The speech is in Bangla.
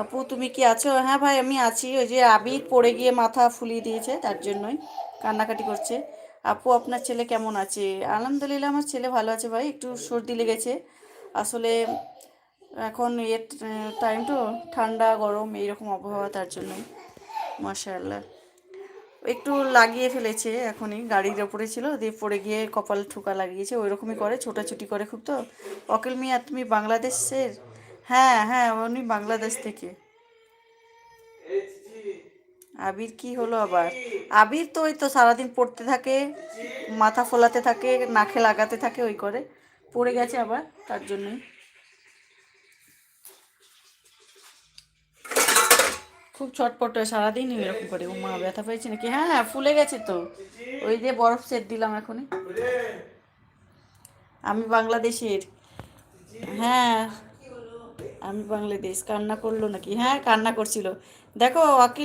আপু তুমি কি আছো? হ্যাঁ ভাই আমি আছি। ওই যে আবির পড়ে গিয়ে মাথা ফুলিয়ে দিয়েছে, তার জন্যই কান্নাকাটি করছে। আপু আপনার ছেলে কেমন আছে? আলহামদুলিল্লাহ আমার ছেলে ভালো আছে ভাই, একটু সর্দি লেগেছে আসলে। এখন টাইম তো ঠান্ডা গরম এইরকম আবহাওয়া, তার জন্যই। মাশাআল্লাহ। একটু লাগিয়ে ফেলেছে এখনই, গাড়ির ওপরে ছিল দিয়ে পড়ে গিয়ে কপাল ঠোকা লাগিয়েছে, ওই রকমই করে, ছোটাছুটি করে খুব তো। অকিল মিয়া তুমি বাংলাদেশের? হ্যাঁ হ্যাঁ, উনি বাংলাদেশ থেকে। আবির কি হলো আবার? আবির তো ওই তো সারাদিন পড়তে থাকে, মাথা ফোলাতে থাকে, নাকে লাগাতে থাকে, ওই করে পড়ে গেছে আবার, তার জন্যই। খুব ছটপট হয় সারাদিন এরকম করে। ও মা, ব্যথা পেয়েছে নাকি? হ্যাঁ হ্যাঁ, ফুলে গেছে তো। ওই যে বরফ সেট দিলাম এখনই। আমি বাংলাদেশের। হ্যাঁ, আমি বাংলাদেশ। কান্না করলো নাকি? হ্যাঁ কান্না করছিল। দেখো অকিল